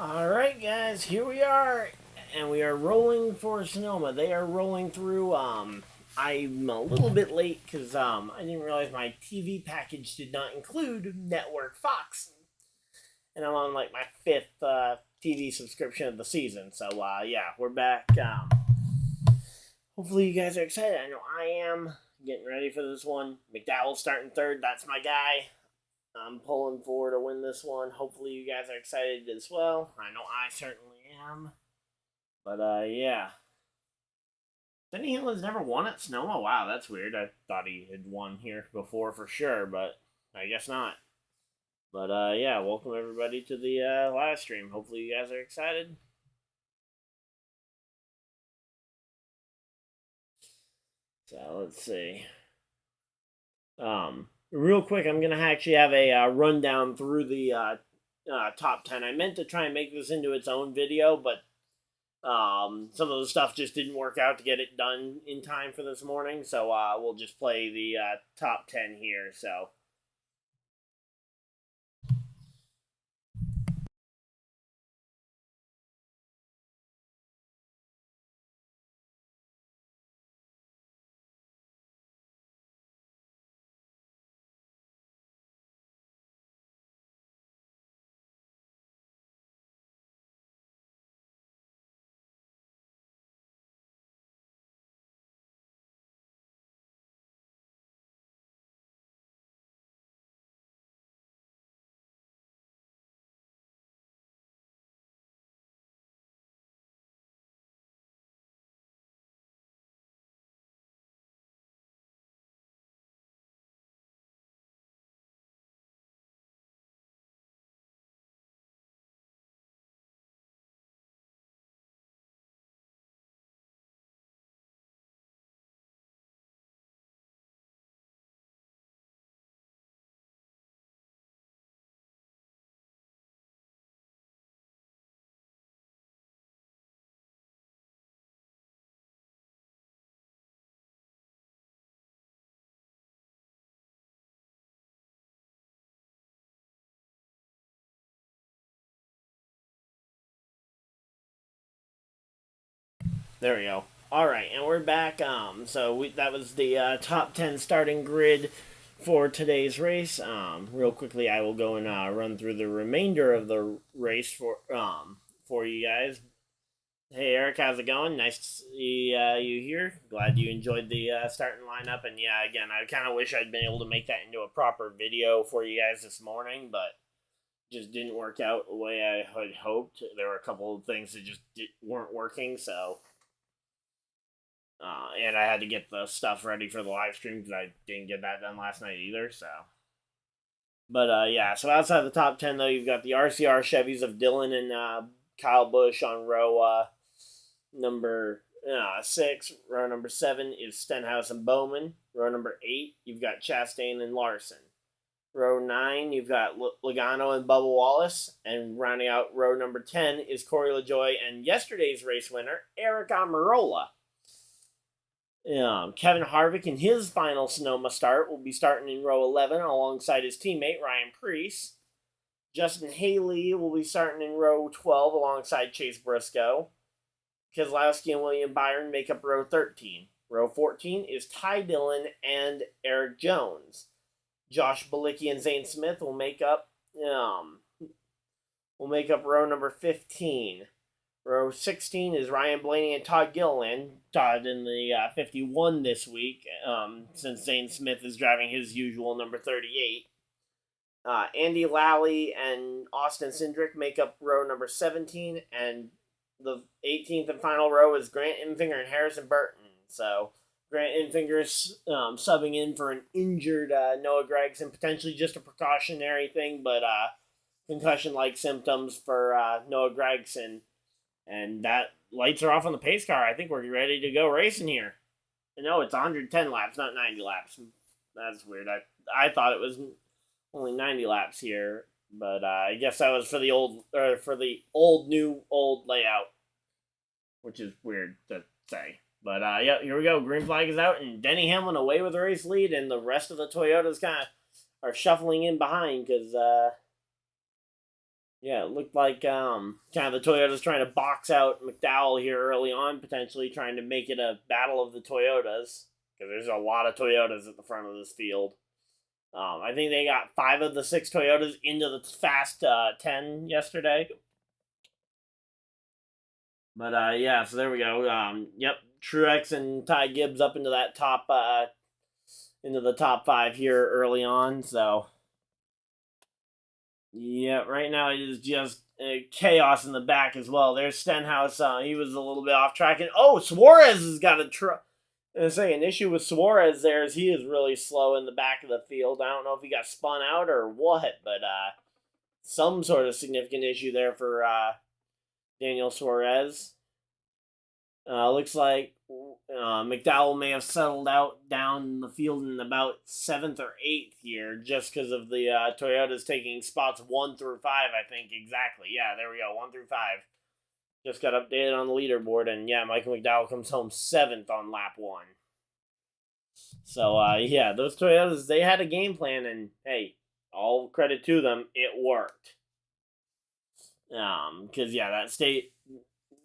Alright guys, here we are, and we are rolling for Sonoma. They are rolling through. I'm a little bit late because I didn't realize my TV package did not include Network Fox. And I'm on like my fifth TV subscription of the season. So yeah, we're back. Hopefully you guys are excited. I know I am. Getting ready for this one. McDowell's starting third. That's my guy. I'm pulling for to win this one. Hopefully you guys are excited as well. I know I certainly am. But yeah. Denny Hamlin's never won at Sonoma. Wow, that's weird. I thought he had won here before for sure, but I guess not. But yeah, welcome everybody to the live stream. Hopefully you guys are excited. So let's see. Real quick, I'm gonna actually have a rundown through the top 10. I meant to try and make this into its own video, but some of the stuff just didn't work out to get it done in time for this morning. So we'll just play the top 10 here. So. There we go. All right, and we're back. That was the top 10 starting grid for today's race. Real quickly, I will go and run through the remainder of the race for you guys. Hey Eric, how's it going? Nice to see you here. Glad you enjoyed the starting lineup. And yeah, again, I kind of wish I'd been able to make that into a proper video for you guys this morning, but just didn't work out the way I had hoped. There were a couple of things that just weren't working, so and I had to get the stuff ready for the live stream because I didn't get that done last night either. So, but yeah. So outside the top 10, though, you've got the RCR Chevys of Dylan and Kyle Busch on row number 6. Row number 7 is Stenhouse and Bowman. Row number 8, you've got Chastain and Larson. Row 9, you've got Logano and Bubba Wallace. And rounding out row number 10 is Corey LaJoie and yesterday's race winner, Eric Almirola. Kevin Harvick in his final Sonoma start will be starting in row 11 alongside his teammate Ryan Preece. Justin Haley will be starting in row 12 alongside Chase Briscoe. Keselowski and William Byron make up row 13. Row 14 is Ty Dillon and Eric Jones. Josh Bilicki and Zane Smith will make up row number 15. Row 16 is Ryan Blaney and Todd Gilliland. Todd in the 51 this week, since Zane Smith is driving his usual number 38. Andy Lally and Austin Cindric make up row number 17, and the 18th and final row is Grant Enfinger and Harrison Burton. So Grant Enfinger is subbing in for an injured Noah Gragson, potentially just a precautionary thing, but concussion-like symptoms for Noah Gragson. And that lights are off on the pace car. I think we're ready to go racing here. No, it's 110 laps, not 90 laps. That's weird. I thought it was only 90 laps here, but I guess that was for the old new layout, which is weird to say. But yeah, here we go. Green flag is out, and Denny Hamlin away with the race lead, and the rest of the Toyotas kind of are shuffling in behind because Yeah, it looked like kind of the Toyotas trying to box out McDowell here early on, potentially trying to make it a battle of the Toyotas, because there's a lot of Toyotas at the front of this field. I think they got 5 of the 6 Toyotas into the Fast 10 yesterday. But yeah, so there we go. Yep, Truex and Ty Gibbs up into that top into the top 5 here early on. So yeah, right now it is just chaos in the back as well. There's Stenhouse. He was a little bit off track, and Suarez has got an issue with Suarez there is he is really slow in the back of the field. I don't know if he got spun out or what, but some sort of significant issue there for Daniel Suarez. Looks like McDowell may have settled out down the field in about 7th or 8th here, just because of the Toyotas taking spots 1 through 5, I think, exactly. Yeah, there we go, 1 through 5. Just got updated on the leaderboard, and yeah, Michael McDowell comes home 7th on lap 1. So, yeah, those Toyotas, they had a game plan, and hey, all credit to them, it worked. Because, yeah, that state,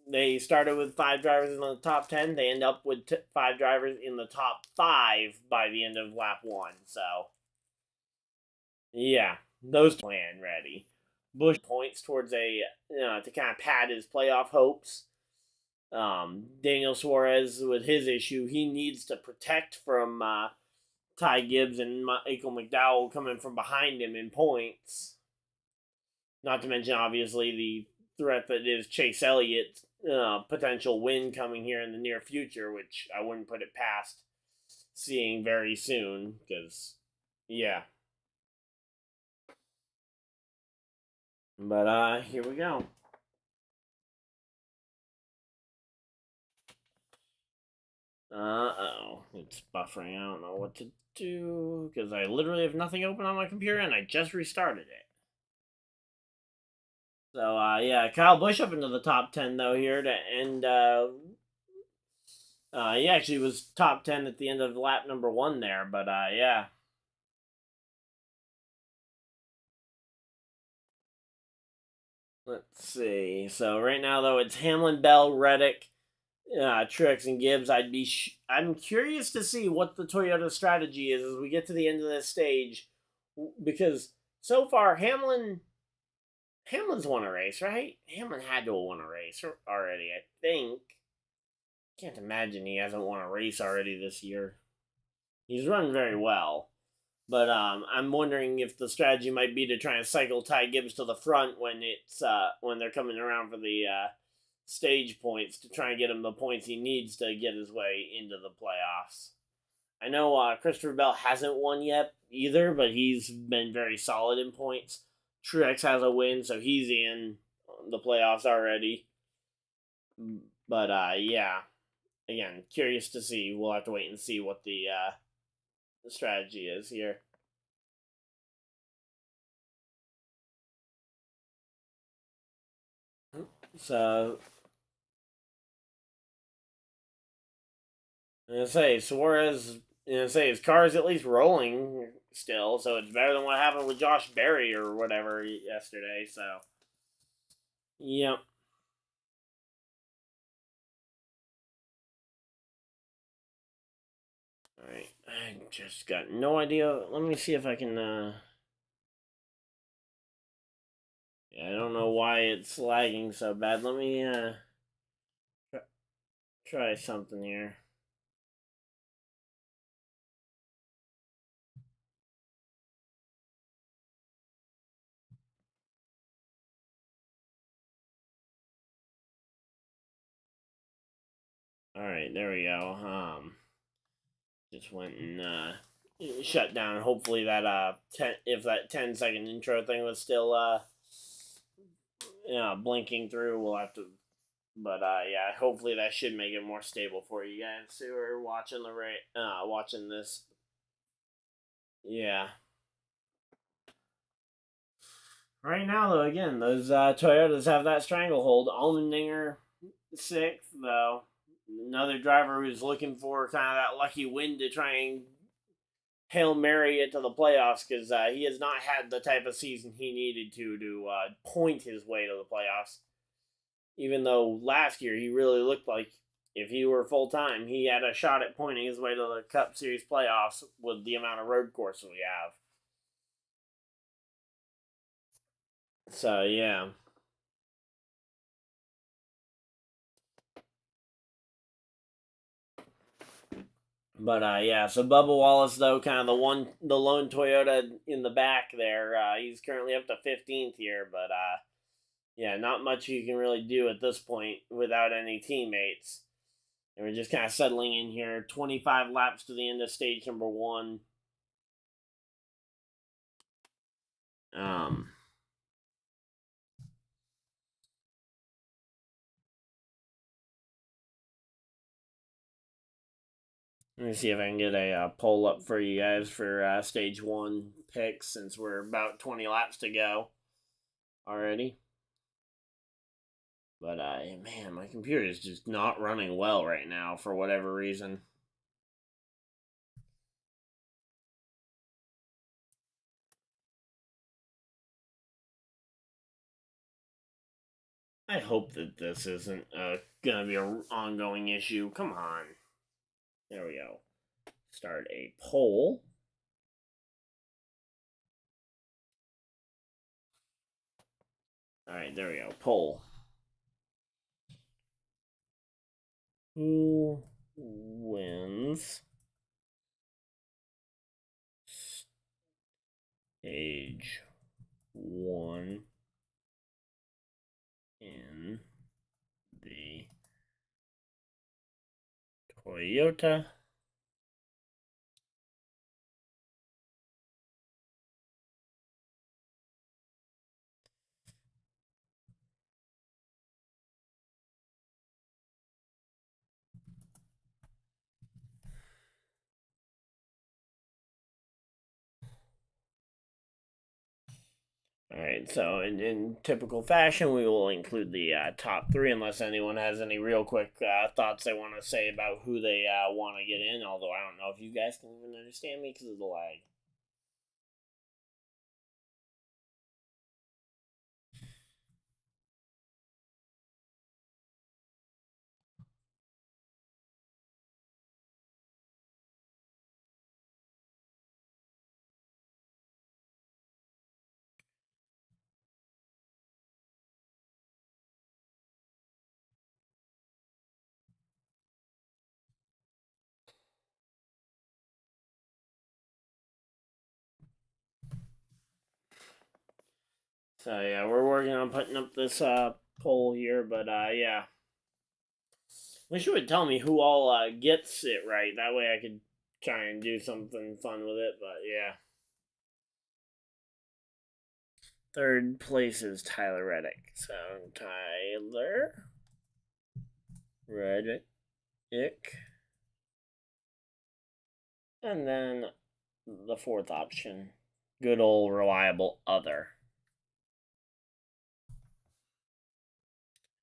they started with 5 drivers in the top 10. They end up with 5 drivers in the top 5 by the end of lap 1. So, yeah, those plan ready. Busch points towards to kind of pad his playoff hopes. Daniel Suarez, with his issue, he needs to protect from Ty Gibbs and Michael McDowell coming from behind him in points. Not to mention, obviously, the threat that is Chase Elliott's potential win coming here in the near future, which I wouldn't put it past seeing very soon, because, yeah. But, here we go. It's buffering. I don't know what to do, because I literally have nothing open on my computer, and I just restarted it. So, yeah, Kyle Busch up into the top 10, though, here to end. He actually was top 10 at the end of lap number 1 there, but, yeah. Let's see. So, right now, though, it's Hamlin, Bell, Reddick, Truex, and Gibbs. I'm curious to see what the Toyota strategy is as we get to the end of this stage, because so far, Hamlin's won a race, right? Hamlin had to have won a race already, I think. Can't imagine he hasn't won a race already this year. He's run very well. But I'm wondering if the strategy might be to try and cycle Ty Gibbs to the front when when they're coming around for the stage points to try and get him the points he needs to get his way into the playoffs. I know Christopher Bell hasn't won yet either, but he's been very solid in points. Truex has a win, so he's in the playoffs already. But yeah, again, curious to see. We'll have to wait and see what the strategy is here. So, I'm gonna say Suarez. His car is at least rolling still, so it's better than what happened with Josh Berry or whatever yesterday. So, yep. Alright, I just got no idea. Let me see if I can, yeah, I don't know why it's lagging so bad. Let me, try something here. Alright, there we go. Just went and, shut down. Hopefully that, if that 10-second intro thing was still, blinking through, we'll have to. But yeah, hopefully that should make it more stable for you guys who are watching watching this. Yeah. Right now, though, again, those Toyotas have that stranglehold. Allmendinger 6th, though. Another driver who's looking for kind of that lucky win to try and Hail Mary it to the playoffs, because he has not had the type of season he needed to point his way to the playoffs. Even though last year he really looked like, if he were full time, he had a shot at pointing his way to the Cup Series playoffs with the amount of road course we have. So, yeah. But yeah, so Bubba Wallace, though, kind of the lone Toyota in the back there. He's currently up to 15th here, but yeah, not much you can really do at this point without any teammates. And we're just kind of settling in here. 25 laps to the end of stage number 1. Let me see if I can get a poll up for you guys for stage 1 picks, since we're about 20 laps to go already. But man, my computer is just not running well right now for whatever reason. I hope that this isn't gonna be an ongoing issue. Come on. There we go. Start a poll. Alright, there we go. Poll. Who wins stage 1 in the Toyota Alright, so in typical fashion, we will include the top 3, unless anyone has any real quick thoughts they want to say about who they want to get in, although I don't know if you guys can even understand me because of the lag. So yeah, we're working on putting up this poll here, but yeah. Wish you would tell me who all gets it right. That way I could try and do something fun with it, but yeah. 3rd place is Tyler Reddick. So Tyler Reddick. And then the 4th option, good old reliable other.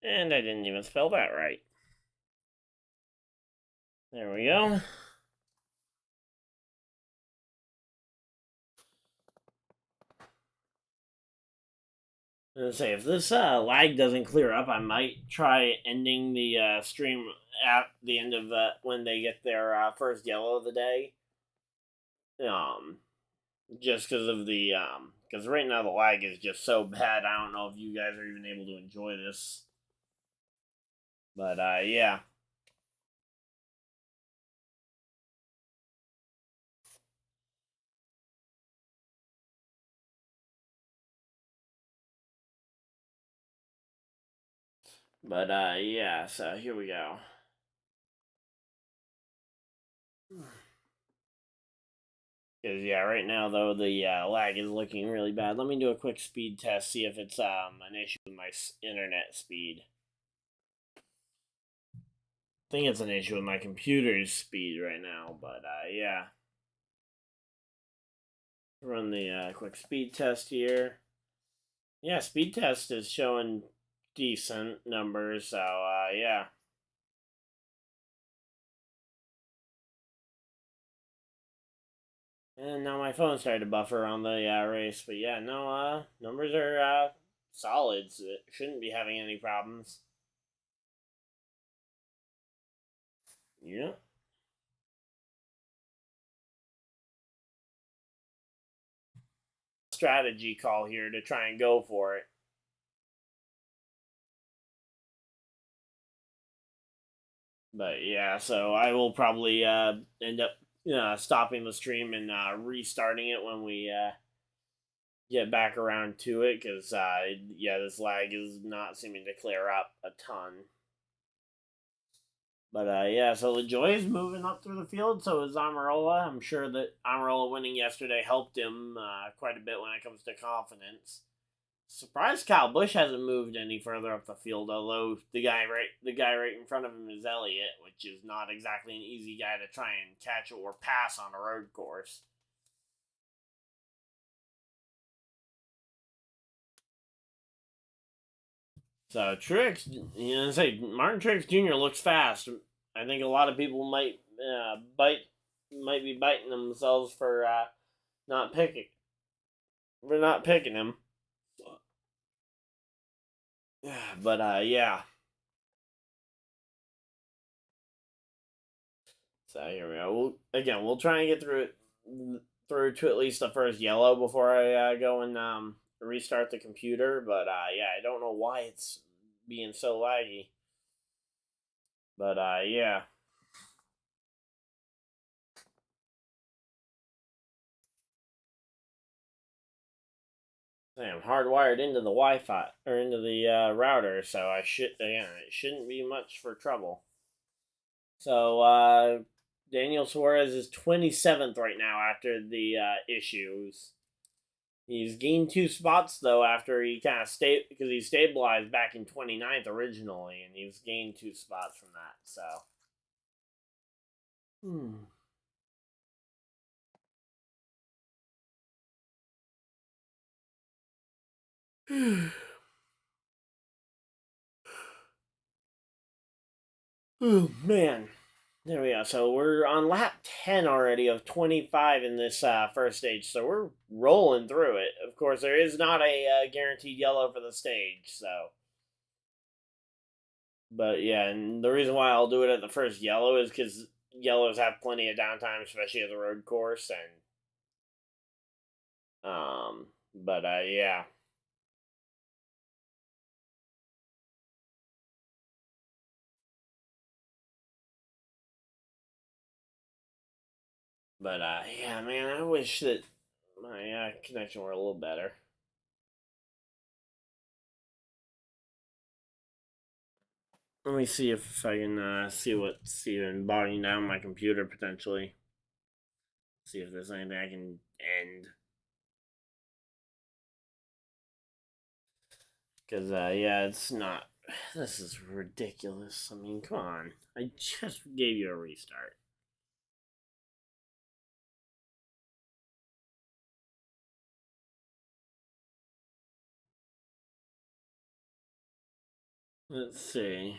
And I didn't even spell that right. There we go. I'm gonna say, if this lag doesn't clear up, I might try ending the stream at the end of when they get their first yellow of the day. Just because of the because right now the lag is just so bad. I don't know if you guys are even able to enjoy this. But yeah. But yeah, so here we go. Because yeah, right now though the lag is looking really bad. Let me do a quick speed test, see if it's an issue with my internet speed. I think it's an issue with my computer's speed right now, but yeah. Run the quick speed test here. Yeah, speed test is showing decent numbers, so yeah. And now my phone started to buffer on the race. But yeah, no, numbers are solid. So it shouldn't be having any problems. Yeah. Strategy call here to try and go for it. But yeah, so I will probably end up stopping the stream and restarting it when we get back around to it, because yeah, this lag is not seeming to clear up a ton. But yeah, so LaJoy is moving up through the field, so is Amarola. I'm sure that Amarola winning yesterday helped him quite a bit when it comes to confidence. Surprised Kyle Busch hasn't moved any further up the field, although the guy right in front of him is Elliott, which is not exactly an easy guy to try and catch or pass on a road course. So Truex, Martin Truex Jr. looks fast. I think a lot of people might be biting themselves for not picking him. But yeah. So here we go. We'll try and get through to at least the first yellow before I go and restart the computer. But yeah, I don't know why it's being so laggy. But yeah. I'm hardwired into the Wi-Fi or into the router, so it shouldn't be much for trouble. So Daniel Suarez is 27th right now after the issues. He's gained 2 spots though after he kind of because he stabilized back in 29th originally, and he's gained 2 spots from that. So. Oh man. There we go. So we're on lap 10 already of 25 in this first stage. So we're rolling through it. Of course, there is not a guaranteed yellow for the stage. So, but yeah, and the reason why I'll do it at the first yellow is because yellows have plenty of downtime, especially at the road course. But yeah. But yeah, man, I wish that my connection were a little better. Let me see if I can see what's even bogging down my computer potentially. See if there's anything I can end. Because, yeah, it's not. This is ridiculous. I mean, come on. I just gave you a restart. Let's see.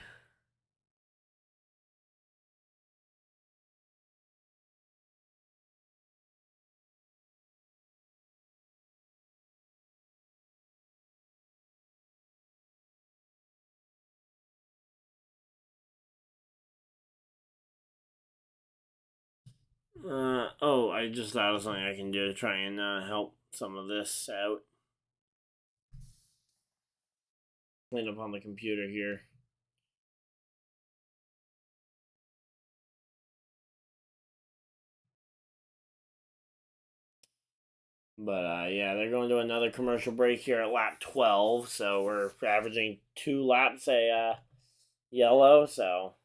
Oh, I just thought of something I can do to try and help some of this out. Clean up on the computer here. But yeah, they're going to another commercial break here at lap 12, so we're averaging 2 laps a yellow, so.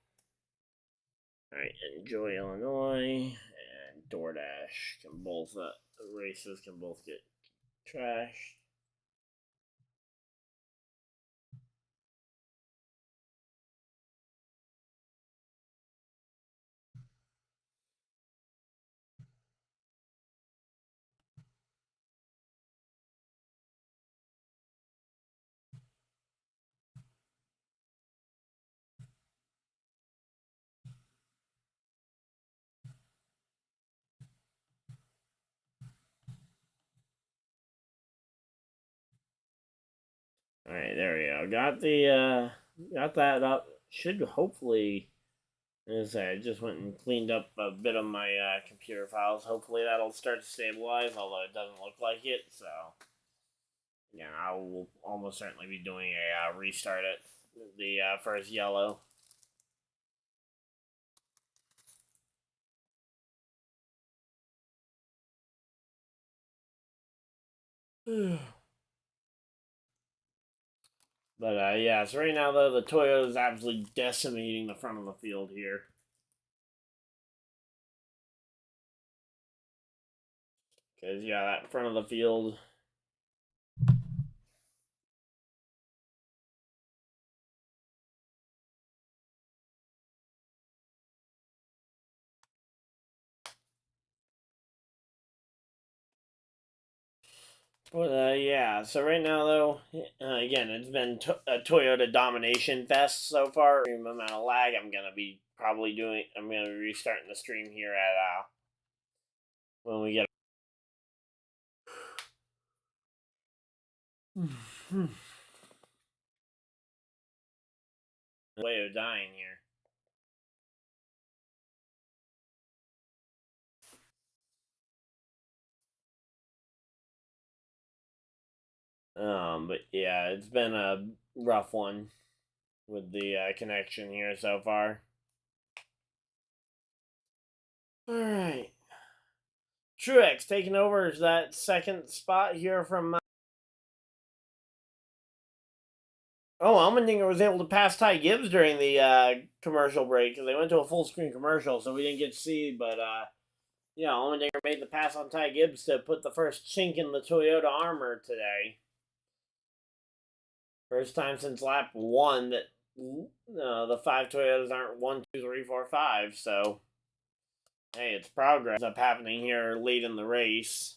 Alright, enjoy Illinois and DoorDash can both, races can both get trashed. Alright, there we go. Got that up. Should hopefully, as I just went and cleaned up a bit of my computer files. Hopefully that'll start to stabilize, although it doesn't look like it. So, yeah, I will almost certainly be doing a restart at the first yellow. But yeah, so right now though, the Toyota is absolutely decimating the front of the field here. Because, yeah, that front of the field. But yeah, so right now though, again, it's been a Toyota domination fest so far. The amount of lag I'm gonna be I'm gonna be restarting the stream here at when we get way of dying here. But yeah, it's been a rough one with the connection here so far. All right, Truex taking over that second spot here from. Oh, Allmendinger was able to pass Ty Gibbs during the commercial break because they went to a full screen commercial, so we didn't get to see. But yeah, Allmendinger made the pass on Ty Gibbs to put the first chink in the Toyota armor today. First time since lap 1 that the 5 Toyotas aren't 1, 2, 3, 4, 5. So hey, it's progress up happening here late in the race.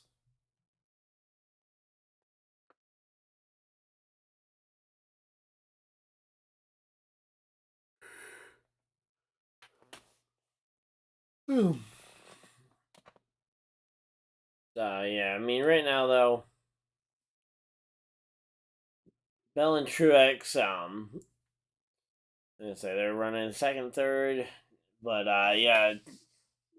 Yeah, I mean right now though, Bell and Truex, I'm gonna say they're running second, third, but yeah,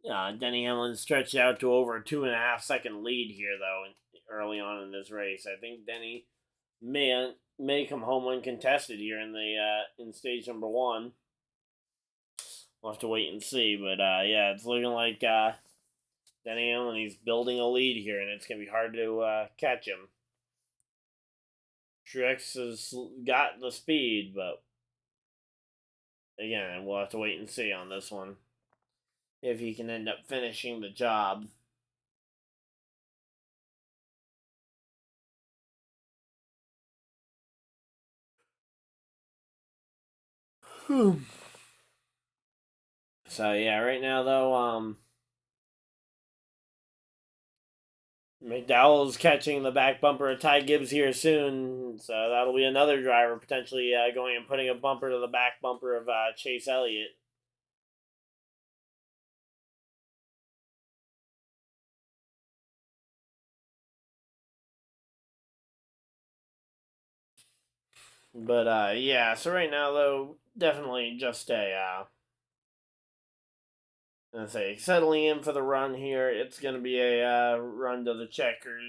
Denny Hamlin stretched out to over a 2.5 second lead here though, early on in this race. I think Denny may come home uncontested here in the in stage number 1. We'll have to wait and see, but yeah, it's looking like Denny Hamlin, he's building a lead here, and it's gonna be hard to catch him. Truex has got the speed, but again, we'll have to wait and see on this one if he can end up finishing the job. So yeah, right now though, McDowell's catching the back bumper of Ty Gibbs here soon, so that'll be another driver potentially going and putting a bumper to the back bumper of Chase Elliott. But yeah, so right now though, definitely just let's say settling in for the run here. It's gonna be a run to the checkers,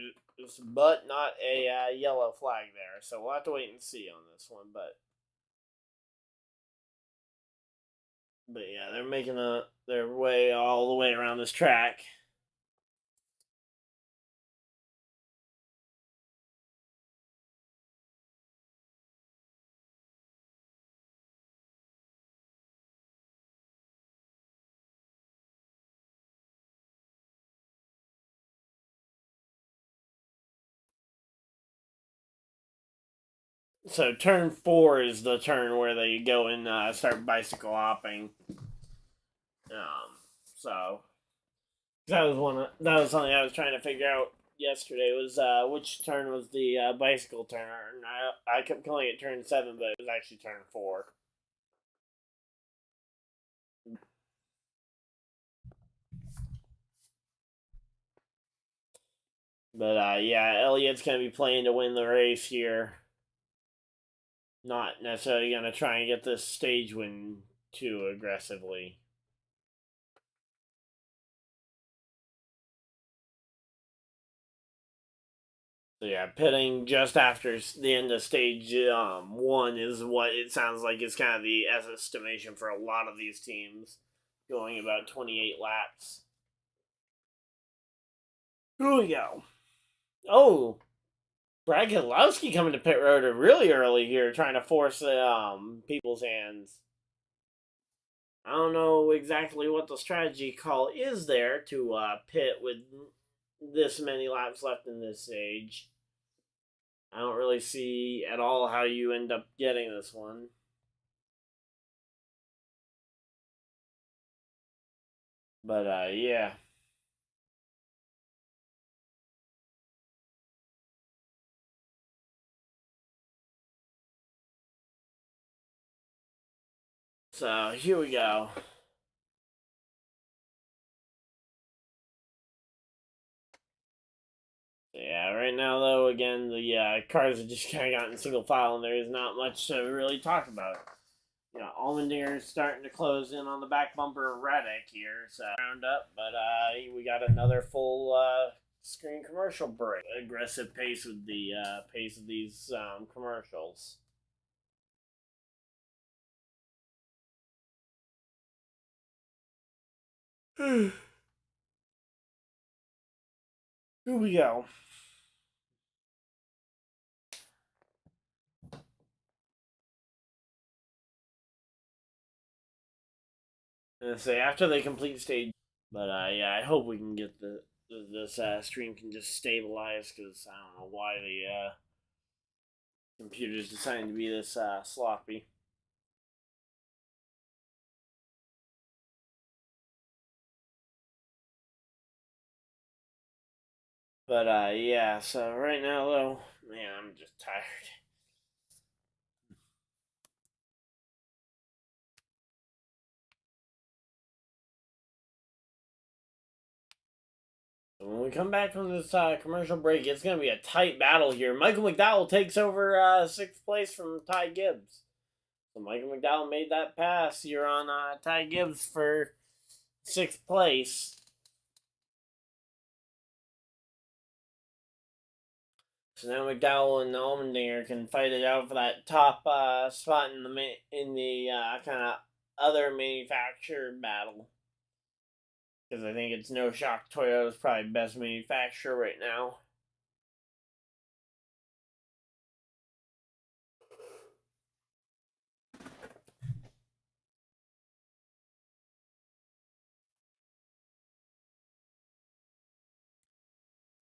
but not a yellow flag there. So we'll have to wait and see on this one. But yeah, they're making their way all the way around this track. So turn 4 is the turn where they go and start bicycle hopping. So that was something I was trying to figure out yesterday was which turn was the bicycle turn. I kept calling it turn 7, but it was actually turn 4. But yeah, Elliott's gonna be playing to win the race here. not necessarily going to try and get this stage win too aggressively. So yeah, pitting just after the end of stage 1 is what it sounds like is kind of the estimation for a lot of these teams, going about 28 laps. Here we go. Oh, Brad Keselowski coming to pit road really early here, trying to force people's hands. I don't know exactly what the strategy call is there to pit with this many laps left in this stage. I don't really see at all how you end up getting this one. But, yeah. So, here we go. Yeah, right now, though, again, the cars have just kind of gotten single file, and there is not much to really talk about. You know, Allmendinger is starting to close in on the back bumper of Reddick here, so round up, but we got another full screen commercial break. Aggressive pace with the pace of these commercials. Here we go. And say after they complete stage, but yeah, I hope we can get this stream can just stabilize, because I don't know why the computer's deciding to be this sloppy. But yeah, so right now though, man, I'm just tired. So when we come back from this commercial break, it's going to be a tight battle here. Michael McDowell takes over 6th place from Ty Gibbs. So Michael McDowell made that pass here on Ty Gibbs for 6th place. So now McDowell and Allmendinger can fight it out for that top spot in the kind of other manufacturer battle. Because I think it's no shock Toyota's probably best manufacturer right now.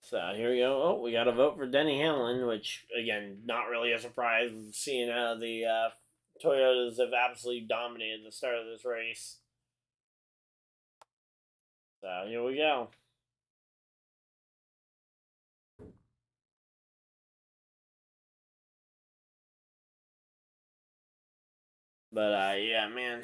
So here we go. Oh, we got a vote for Denny Hamlin, which, again, not really a surprise, seeing how the Toyotas have absolutely dominated the start of this race. So here we go. But, yeah, man.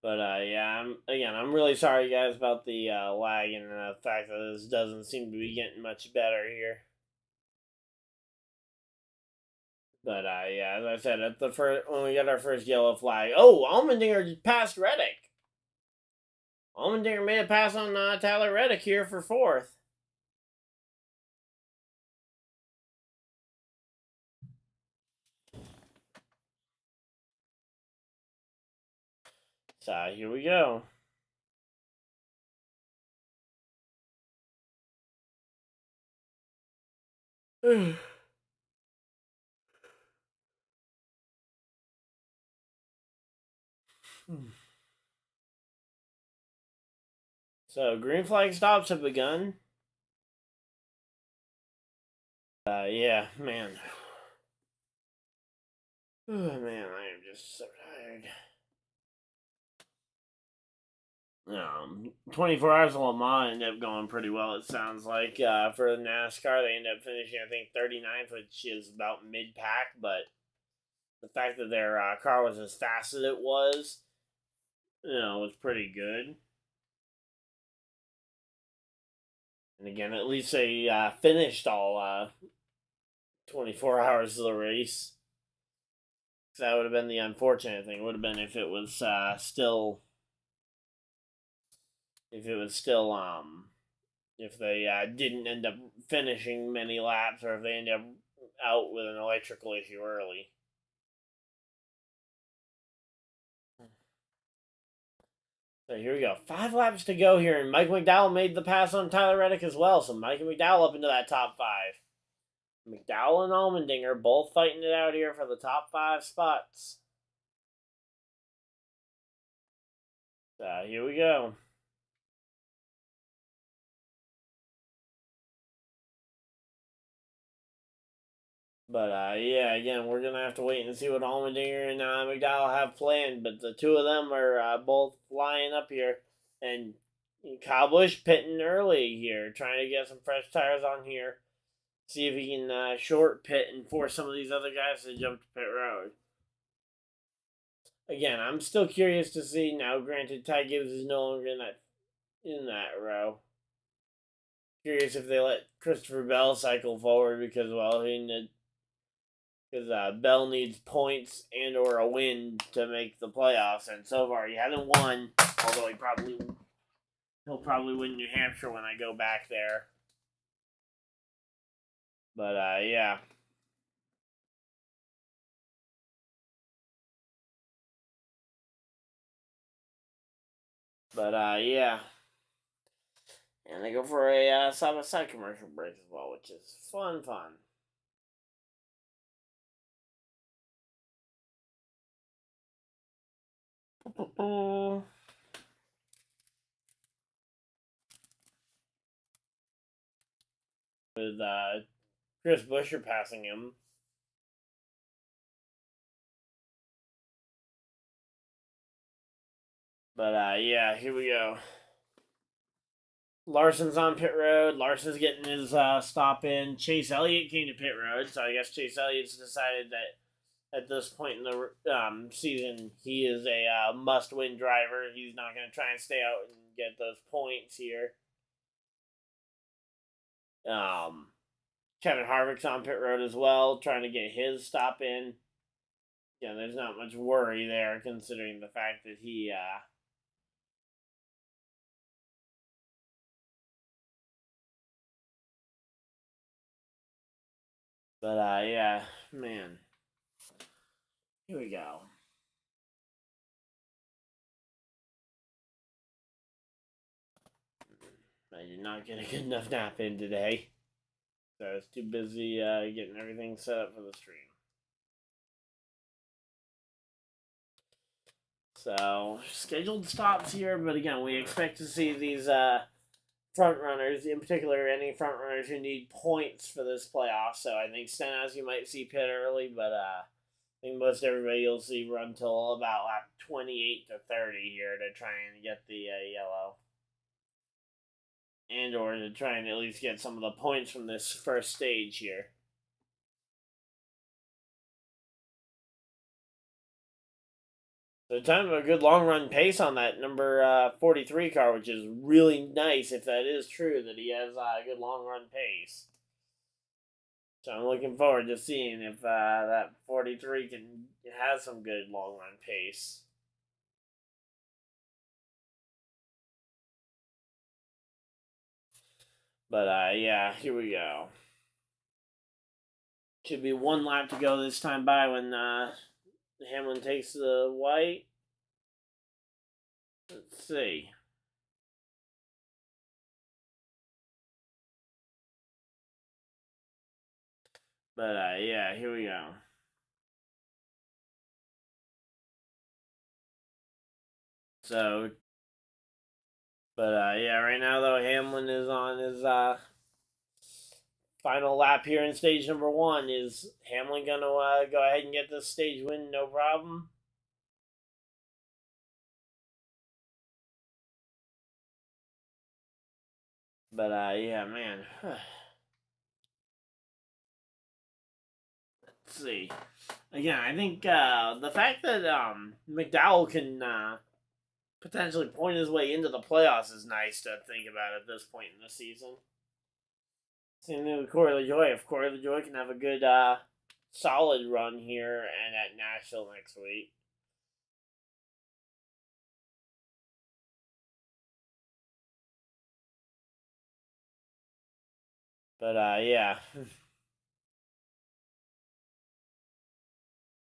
But, yeah, I'm really sorry, guys, about the lag and the fact that this doesn't seem to be getting much better here. But, yeah, as I said, at the when we got our first yellow flag, oh, Allmendinger passed Reddick. Allmendinger made a pass on Tyler Reddick here for 4th. So here we go. So green flag stops have begun. Yeah, man. Oh, man, I am just so tired. 24 Hours of Le Mans ended up going pretty well, it sounds like. For the NASCAR, they ended up finishing, I think, 39th, which is about mid-pack, but the fact that their car was as fast as it was, was pretty good. And again, at least they finished all 24 hours of the race. So that would have been the unfortunate thing. It would have been if it was still, if they didn't end up finishing many laps, or if they end up out with an electrical issue early. So here we go. 5 laps to go here, and Mike McDowell made the pass on Tyler Reddick as well. So Mike and McDowell up into that top 5. McDowell and Allmendinger both fighting it out here for the top 5 spots. So here we go. But yeah, again, we're gonna have to wait and see what Allmendinger and McDowell have planned. But the two of them are both flying up here, and Kyle Busch pitting early here, trying to get some fresh tires on here. See if he can short pit and force some of these other guys to jump to pit road. Again, I'm still curious to see now. Granted, Ty Gibbs is no longer in that row. Curious if they let Christopher Bell cycle forward because Bell needs points and or a win to make the playoffs, and so far he hasn't won. Although he'll probably win New Hampshire when I go back there. But yeah. But yeah. And they go for a side commercial break as well, which is fun. With Chris Buescher passing him. But yeah, here we go. Larson's on pit road. Larson's getting his stop in. Chase Elliott came to pit road, so I guess Chase Elliott's decided that at this point in the season, he is a must-win driver. He's not going to try and stay out and get those points here. Kevin Harvick's on pit road as well, trying to get his stop in. Yeah, there's not much worry there, considering the fact that he But yeah, man. Here we go. I did not get a good enough nap in today. So I was too busy getting everything set up for the stream. So, scheduled stops here, but again, we expect to see these front runners, in particular, any front runners who need points for this playoff. So I think Stenhouse you might see pit early, but I think most everybody you'll see run till about lap 28 to 30 here to try and get the yellow. And or to try and at least get some of the points from this first stage here. So time of a good long run pace on that number 43 car, which is really nice if that is true that he has a good long run pace. So I'm looking forward to seeing if that 43 can have some good long run pace. But yeah, here we go. Should be 1 lap to go this time by when Hamlin takes the white. Let's see. But yeah, here we go. So, but yeah, right now though, Hamlin is on his final lap here in stage number 1. Is Hamlin gonna go ahead and get this stage win? No problem. But yeah, man. Let's see. Again, I think the fact that McDowell can potentially point his way into the playoffs is nice to think about at this point in the season. Same thing with Corey LaJoie. If Corey LaJoie can have a good, solid run here and at Nashville next week. But yeah.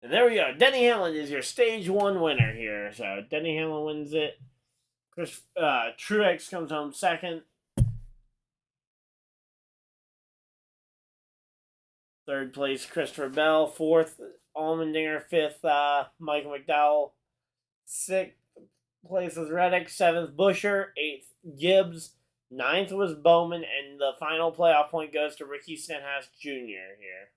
And there we go. Denny Hamlin is your stage 1 winner here. So Denny Hamlin wins it. Chris Truex comes home second. Third place, Christopher Bell. Fourth, Allmendinger. Fifth, Michael McDowell. Sixth place was Reddick. Seventh, Buescher. Eighth, Gibbs. Ninth was Bowman. And the final playoff point goes to Ricky Stenhouse Jr. here.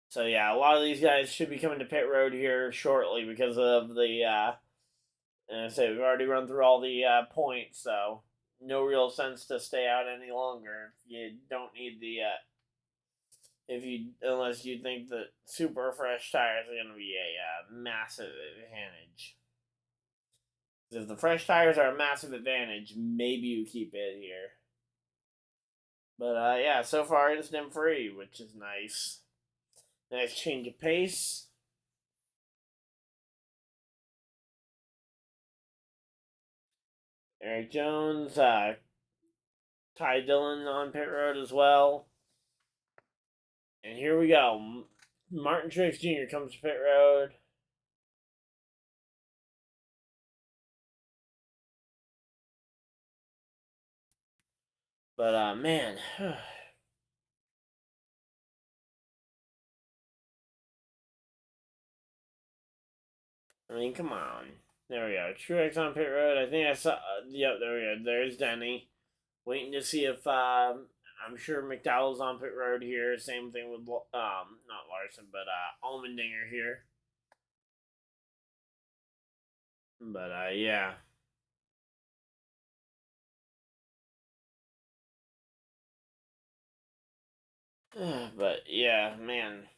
So yeah, a lot of these guys should be coming to pit road here shortly because of the, we've already run through all the points, so no real sense to stay out any longer. You don't need the, unless you think that super fresh tires are going to be a massive advantage. If the fresh tires are a massive advantage, maybe you keep it here. But yeah, so far incident free, which is nice. Nice change of pace. Eric Jones, Ty Dillon on pit road as well. And here we go. Martin Truex Jr. comes to pit road. But man, I mean, come on. There we go. Truex on pit road. I think I saw. Yep, there we go. There's Denny. Waiting to see if I'm sure McDowell's on pit road here. Same thing with not Larson, but Allmendinger here. But yeah. But yeah, man.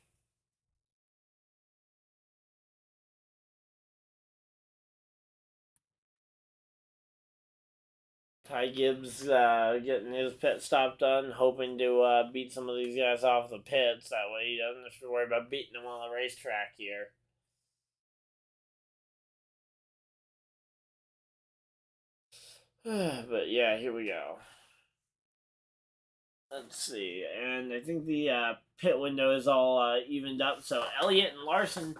Ty Gibbs getting his pit stop done, hoping to beat some of these guys off the pits. That way he doesn't have to worry about beating them on the racetrack here. But yeah, here we go. Let's see. And I think the pit window is all evened up. So Elliott and Larson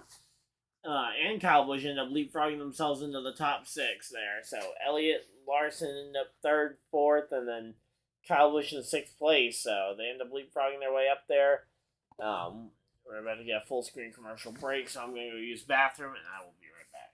and Kyle Busch end up leapfrogging themselves into the top 6 there. So Elliott, Larson end up 3rd, 4th, and then Kyle Busch in 6th place. So they end up leapfrogging their way up there. We're about to get a full screen commercial break, so I'm going to go use the bathroom, and I will be right back.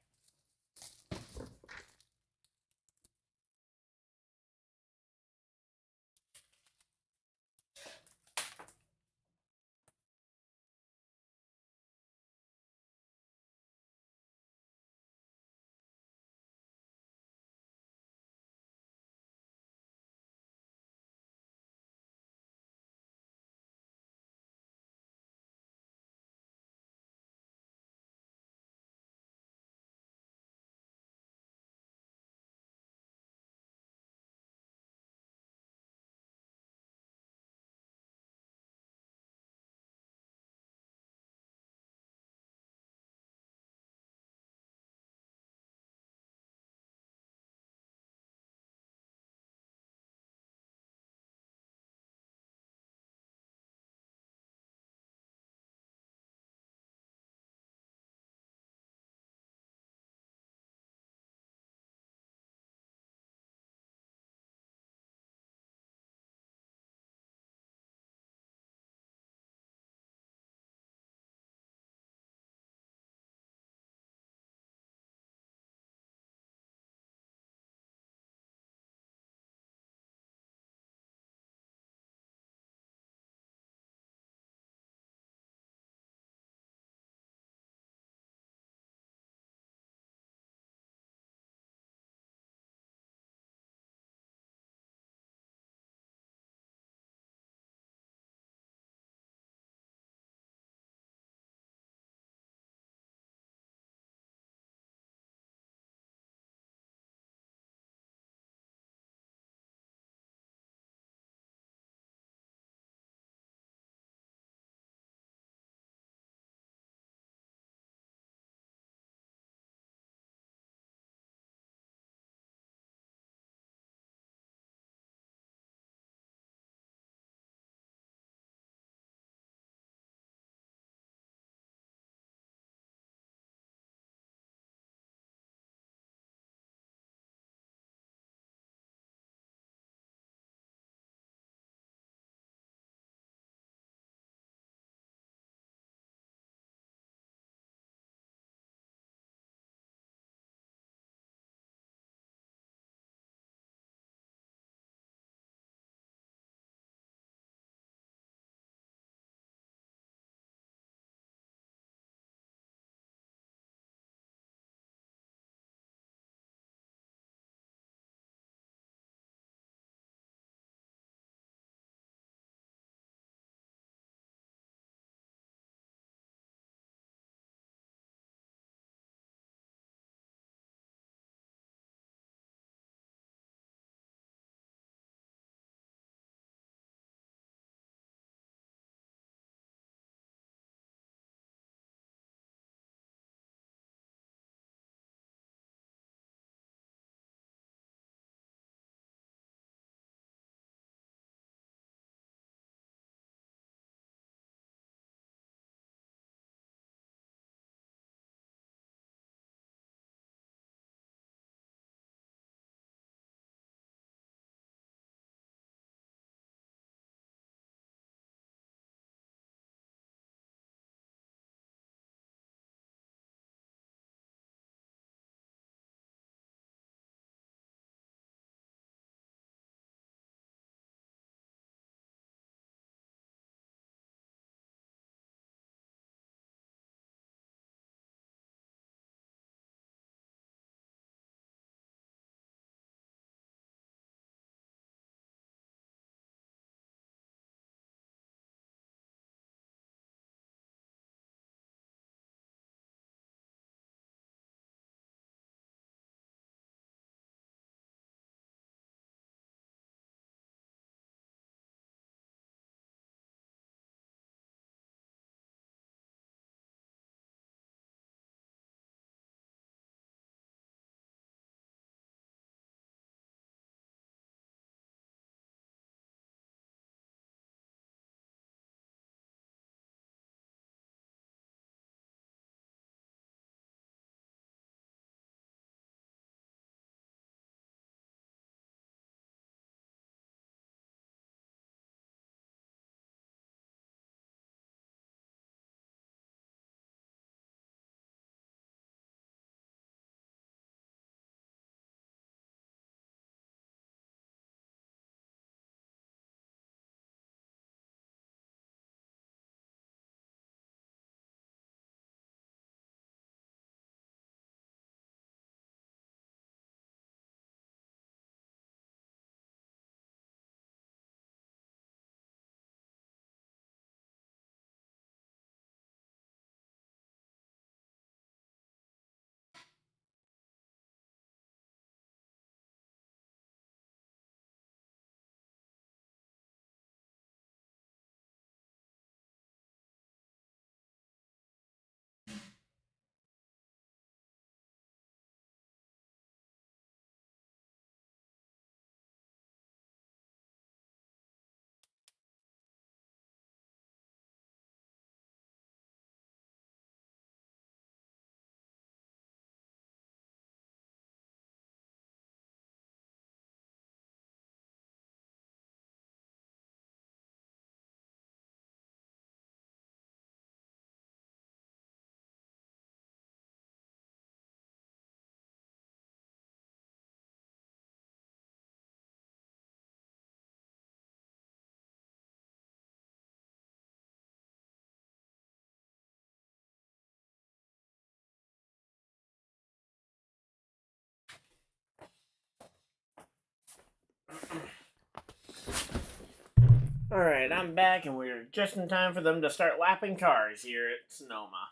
Alright, I'm back and we're just in time for them to start lapping cars here at Sonoma.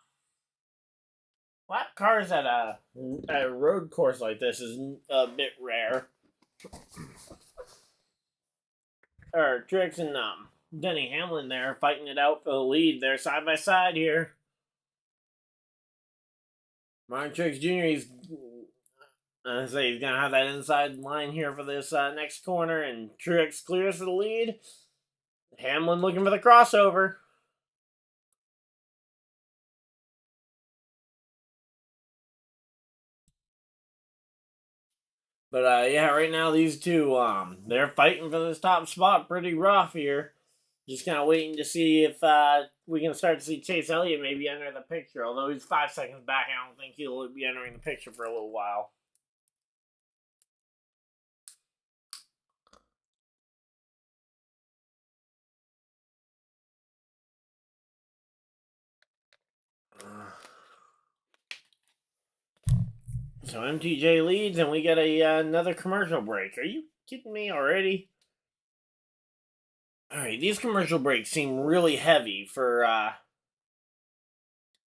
Lap cars at a road course like this is a bit rare. Truex and Denny Hamlin there fighting it out for the lead. They're side by side here. Martin Truex Jr. He's gonna have that inside line here for this next corner, and Truex clears for the lead. Hamlin looking for the crossover. But yeah, right now these two they're fighting for this top spot pretty rough here. Just kind of waiting to see if we can start to see Chase Elliott maybe enter the picture. Although he's 5 seconds back, I don't think he'll be entering the picture for a little while. So MTJ leads, and we get another commercial break. Are you kidding me already? All right, these commercial breaks seem really heavy for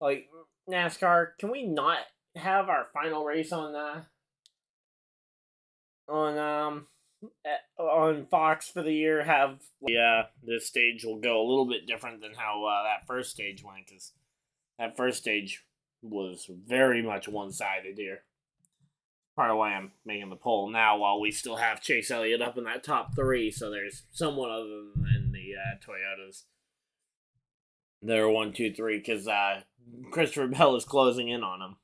like NASCAR. Can we not have our final race on Fox for the year? Have this stage will go a little bit different than how that first stage went, because that first stage was very much one-sided here. Part of why I'm making the poll now, while we still have Chase Elliott up in that top 3, so there's someone other than the Toyotas. They're 1, 2, 3, because Christopher Bell is closing in on him.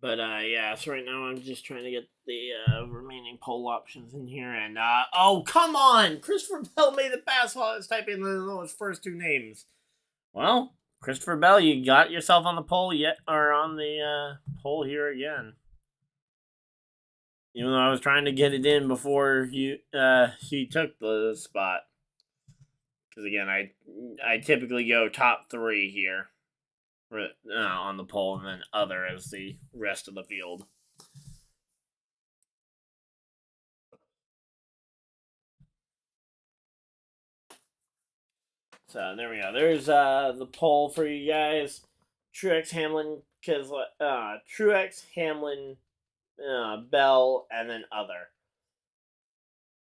But yeah, so right now I'm just trying to get the remaining poll options in here, and oh, come on! Christopher Bell made it past while I was typing those first 2 names. Well, Christopher Bell, you got yourself on the poll on the poll here again. Even though I was trying to get it in before he took the spot. Because again, I typically go top 3 here on the poll, and then other as the rest of the field. So there we go. There's the poll for you guys. Truex, Hamlin, Truex, Hamlin, Bell, and then other.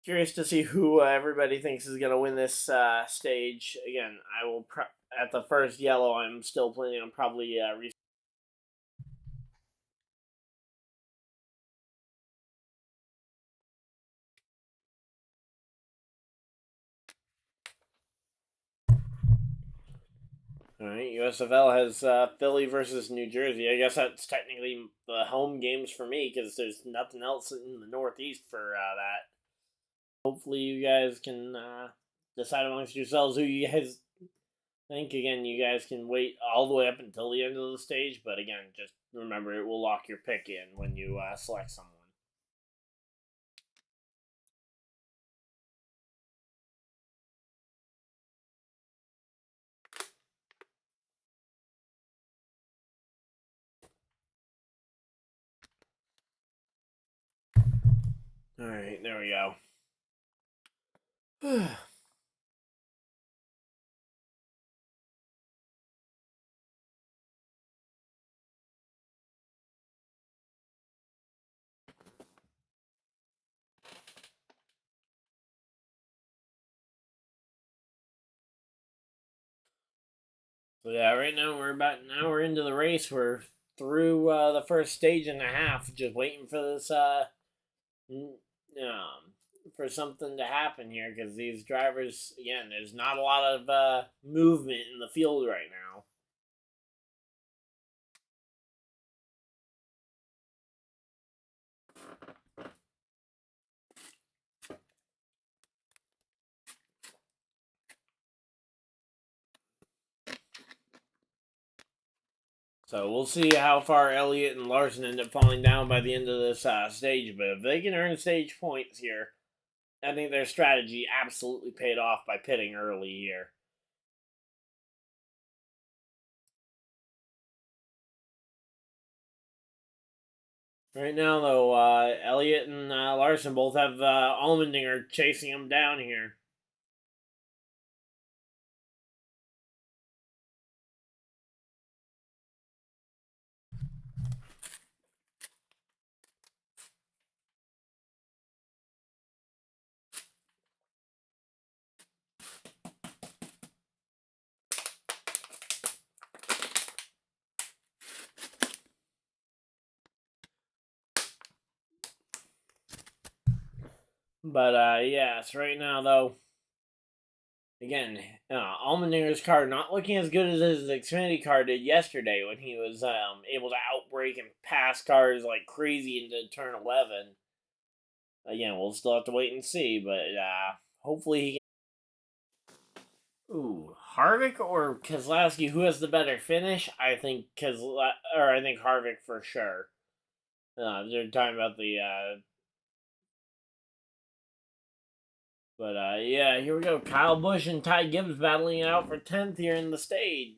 Curious to see who everybody thinks is going to win this stage. Again, I will at the first yellow. I'm still planning on probably All right, USFL has Philly versus New Jersey. I guess that's technically the home games for me, because there's nothing else in the Northeast for that. Hopefully you guys can decide amongst yourselves who you guys think. Again, you guys can wait all the way up until the end of the stage, but again, just remember it will lock your pick in when you select someone. Alright, there we go. So yeah, right now we're about an hour into the race. We're through the first stage and a half, just waiting for this for something to happen here, because these drivers, again, there's not a lot of movement in the field right now. So we'll see how far Elliott and Larson end up falling down by the end of this stage. But if they can earn stage points here, I think their strategy absolutely paid off by pitting early here. Right now, though, Elliott and Larson both have Allmendinger chasing them down here. But yeah, so right now, though, again, Allmendinger's car not looking as good as his Xfinity car did yesterday when he was able to outbrake and pass cars like crazy into turn 11. Again, we'll still have to wait and see, but hopefully he can. Ooh, Harvick or Keselowski, who has the better finish? I think I think Harvick for sure. They're talking about the yeah, here we go. Kyle Busch and Ty Gibbs battling it out for 10th here in the stage.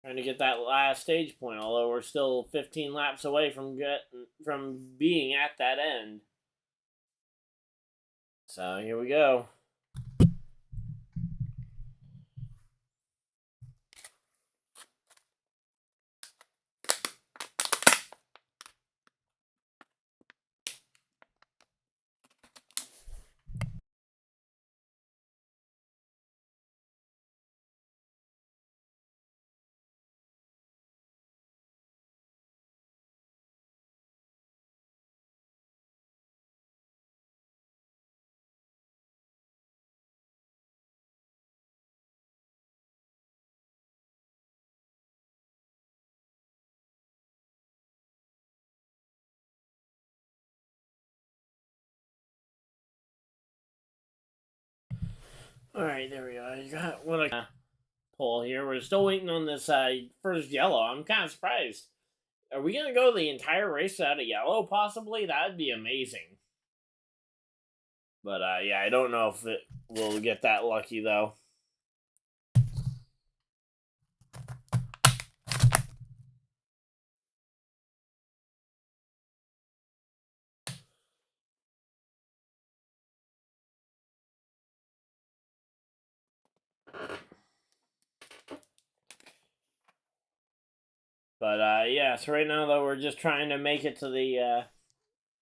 Trying to get that last stage point, although we're still 15 laps away from being at that end. So here we go. Alright, there we go. You got what a pull here. We're still waiting on this first yellow. I'm kind of surprised. Are we going to go the entire race without a yellow, possibly? That would be amazing. But yeah, I don't know if it will get that lucky, though. But yeah, so right now, though, we're just trying to make it to the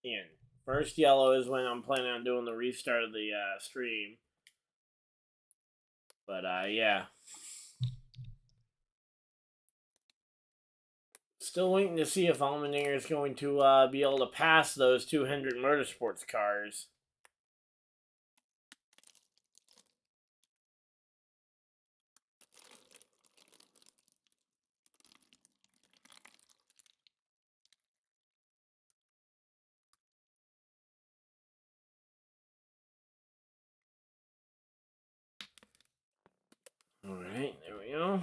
end. First yellow is when I'm planning on doing the restart of the stream. But yeah. Still waiting to see if Allmendinger is going to be able to pass those 200 Motorsports cars. Alright, there we go.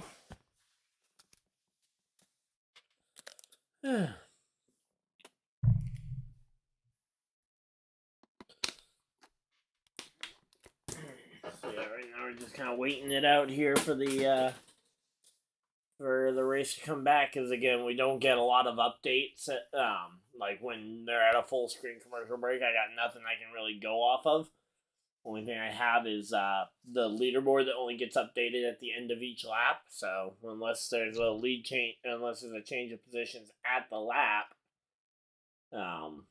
So yeah, right now we're just kind of waiting it out here for the race to come back, because again, we don't get a lot of updates. Like when they're at a full screen commercial break, I got nothing I can really go off of. Only thing I have is the leaderboard that only gets updated at the end of each lap. So unless there's a unless there's a change of positions at the lap,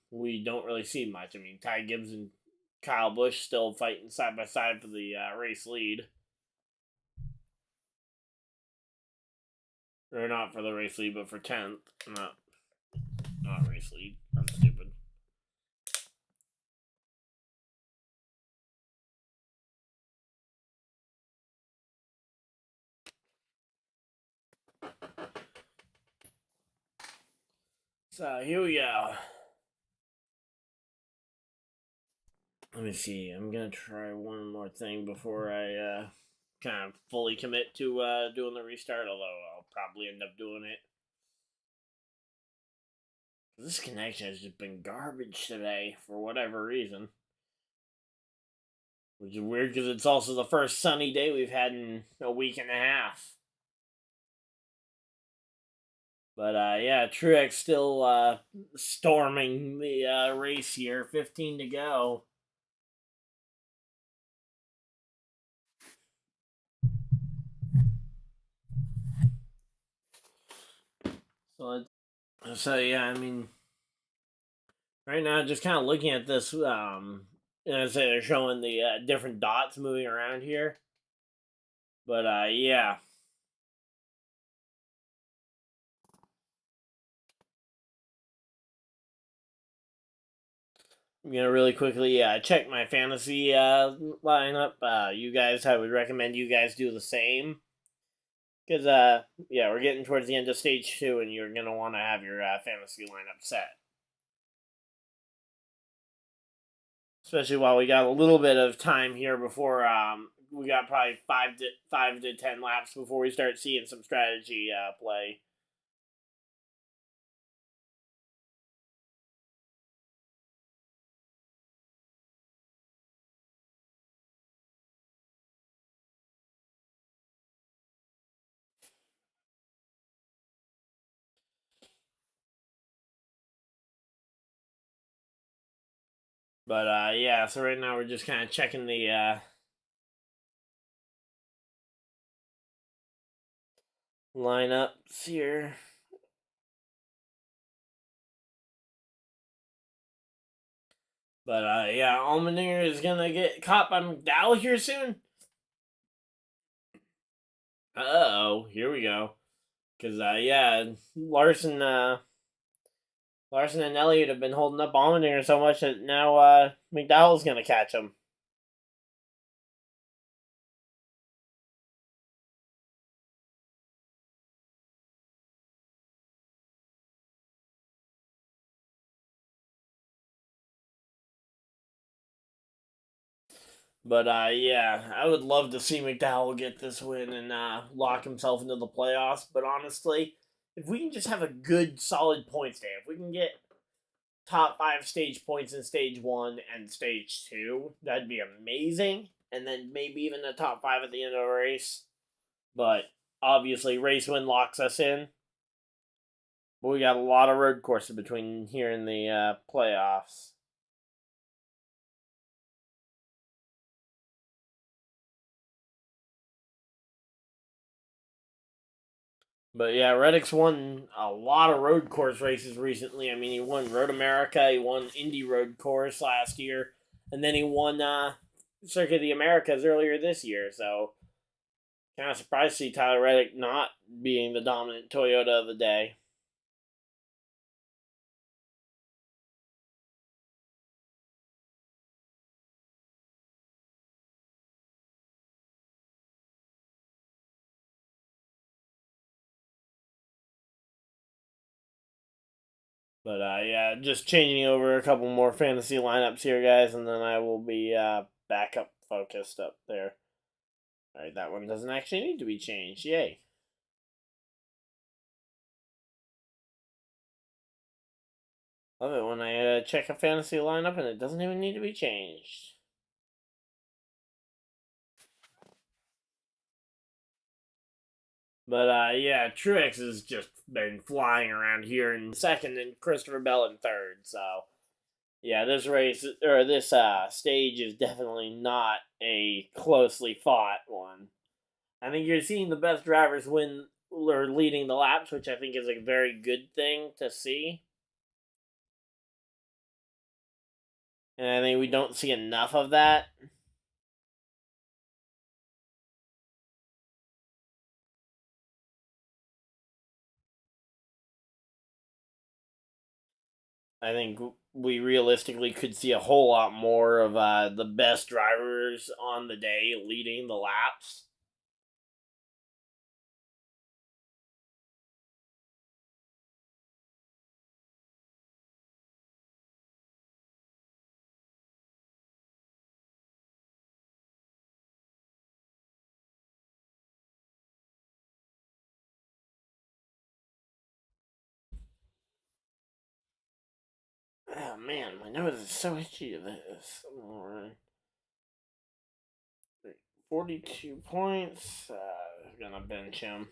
we don't really see much. I mean, Ty Gibbs and Kyle Busch still fighting side by side for the race lead. Or not for the race lead, but for 10th. Not race lead. I'm stupid. So here we go. Let me see. I'm gonna try one more thing before I kind of fully commit to doing the restart. Although I'll probably end up doing it. This connection has just been garbage today for whatever reason. Which is weird because it's also the first sunny day we've had in a week and a half. But yeah, Truex still storming the race here. 15 to go. So yeah, I mean, right now just kind of looking at this. As they're showing the different dots moving around here. But yeah. I'm gonna really quickly check my fantasy lineup. You guys, I would recommend you guys do the same. Because yeah, we're getting towards the end of stage 2, and you're gonna want to have your fantasy lineup set. Especially while we got a little bit of time here before we got probably 5 to 10 laps before we start seeing some strategy play. But yeah, so right now we're just kind of checking the lineups here. But yeah, Allmendinger is gonna get caught by McDowell here soon. Uh-oh, here we go. Because yeah, Larson and Elliott have been holding up Allmendinger so much that now McDowell's gonna catch him. But yeah, I would love to see McDowell get this win and lock himself into the playoffs. But honestly, if we can just have a good, solid points day, if we can get top 5 stage points in stage 1 and stage 2, that'd be amazing. And then maybe even the top 5 at the end of the race. But obviously, race win locks us in. But we got a lot of road courses between here and the playoffs. But yeah, Reddick's won a lot of road course races recently. I mean, he won Road America, he won Indy Road Course last year, and then he won Circuit of the Americas earlier this year. So, kind of surprised to see Tyler Reddick not being the dominant Toyota of the day. But yeah, just changing over a couple more fantasy lineups here, guys, and then I will be back up focused up there. Alright, that one doesn't actually need to be changed. Yay. Love it when I check a fantasy lineup and it doesn't even need to be changed. But yeah, Truex has just been flying around here in second and Christopher Bell in third. So yeah, this race or this stage is definitely not a closely fought one. I think you're seeing the best drivers win or leading the laps, which I think is a very good thing to see. And I think we don't see enough of that. I think we realistically could see a whole lot more of the best drivers on the day leading the laps. Oh man, my nose is so itchy to this. Alright. 42 points. Gonna bench him.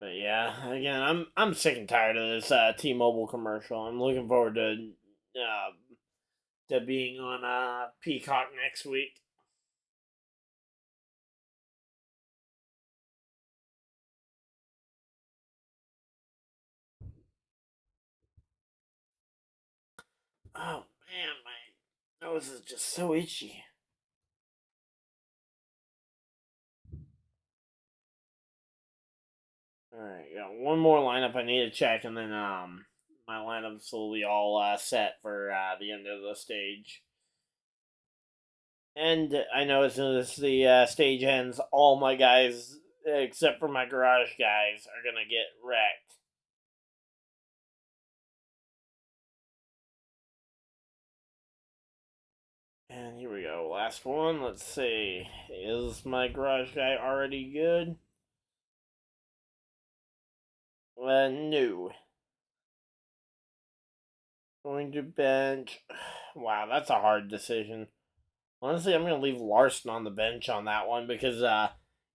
But yeah, again, I'm sick and tired of this T-Mobile commercial. I'm looking forward to being on Peacock next week. Oh man, my nose is just so itchy. Alright, got one more lineup I need to check, and then my lineups will be all set for the end of the stage. And I know as soon as the stage ends, all my guys, except for my garage guys, are gonna get wrecked. And here we go, last one. Let's see, is my garage guy already good? No. Going to bench. Wow, that's a hard decision. Honestly, I'm going to leave Larson on the bench on that one because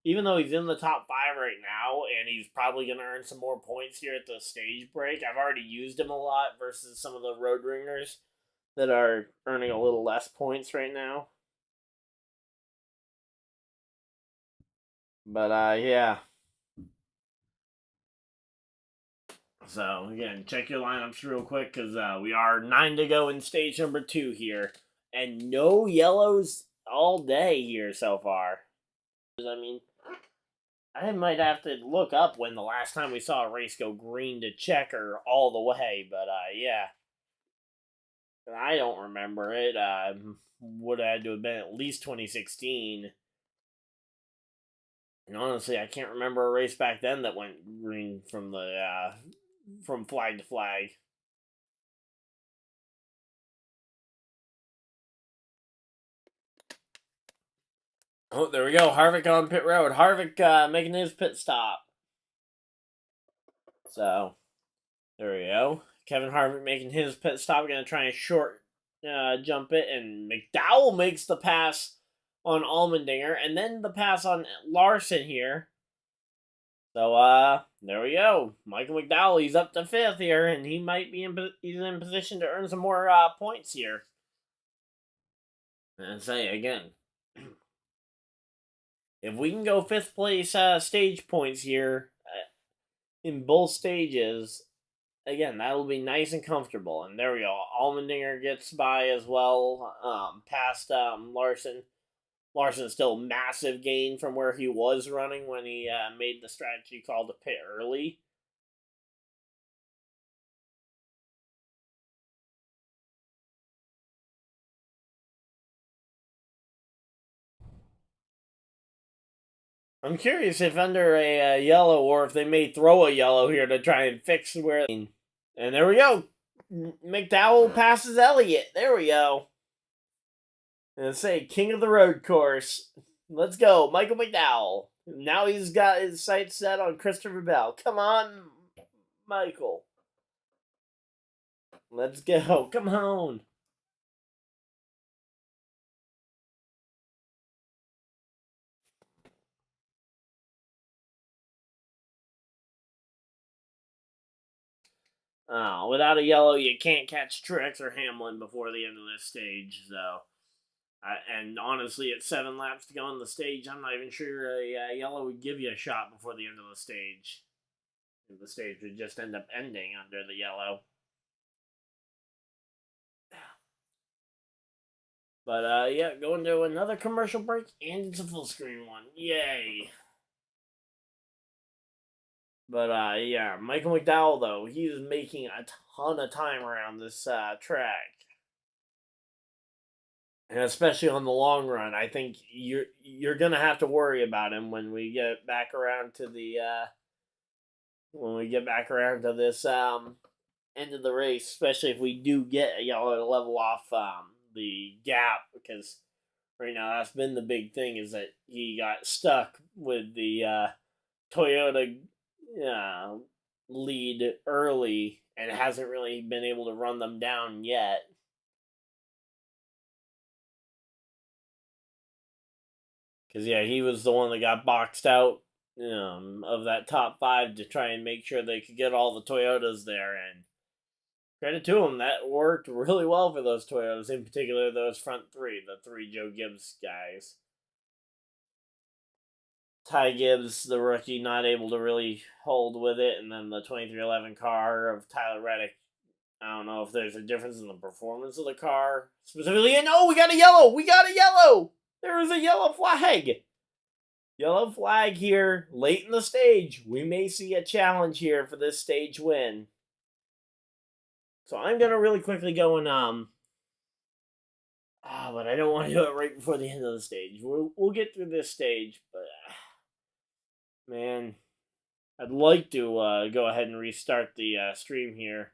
even though he's in the top 5 right now and he's probably going to earn some more points here at the stage break, I've already used him a lot versus some of the road ringers that are earning a little less points right now. But yeah. So again, check your lineups real quick because we are 9 to go in stage number 2 here, and no yellows all day here so far. I mean, I might have to look up when the last time we saw a race go green to checker all the way, but yeah. I don't remember it. Would have had to have been at least 2016. And honestly, I can't remember a race back then that went green from the from flag to flag. Oh, there we go. Harvick on pit road. Harvick making his pit stop. So, there we go. Kevin Harvick making his pit stop. Going to try and short jump it. And McDowell makes the pass on Allmendinger. And then the pass on Larson here. So, there we go. Michael McDowell, he's up to 5th here. And he might be he's in position to earn some more points here. And say again, if we can go 5th place stage points here in both stages, again, that'll be nice and comfortable. And there we go. Allmendinger gets by as well, past Larson. Larson's still massive gain from where he was running when he made the strategy call to pit early. I'm curious if under a yellow or if they may throw a yellow here to try and fix where. And there we go. McDowell passes Elliott. There we go. And say king of the road course. Let's go, Michael McDowell. Now he's got his sights set on Christopher Bell. Come on, Michael. Let's go. Come on. Oh, without a yellow, you can't catch Truex or Hamlin before the end of this stage. So, and honestly, at 7 laps to go on the stage, I'm not even sure a yellow would give you a shot before the end of the stage. The stage would just end up ending under the yellow. But yeah, going to another commercial break, and it's a full screen one. Yay! But yeah, Michael McDowell though, he's making a ton of time around this track. And especially on the long run, I think you're gonna have to worry about him when we get back around to the this end of the race, especially if we do get a yellow to level off the gap, because right now that's been the big thing, is that he got stuck with the Toyota lead early and hasn't really been able to run them down yet. Because, yeah, he was the one that got boxed out of that top 5 to try and make sure they could get all the Toyotas there. And credit to him, that worked really well for those Toyotas, in particular those front 3, the 3 Joe Gibbs guys. Ty Gibbs, the rookie, not able to really hold with it. And then the 2311 car of Tyler Reddick. I don't know if there's a difference in the performance of the car specifically. And oh, we got a yellow! We got a yellow! There is a yellow flag! Yellow flag here, late in the stage. We may see a challenge here for this stage win. So I'm going to really quickly go and, but I don't want to do it right before the end of the stage. We'll get through this stage, but, man, I'd like to go ahead and restart the stream here.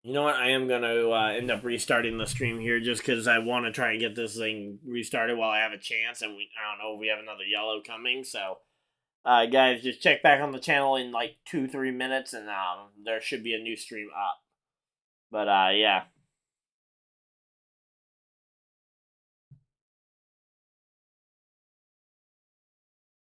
You know what? I am going to end up restarting the stream here just because I want to try and get this thing restarted while I have a chance. And I don't know if we have another yellow coming. So, guys, just check back on the channel in like 2-3 minutes and there should be a new stream up. But, yeah,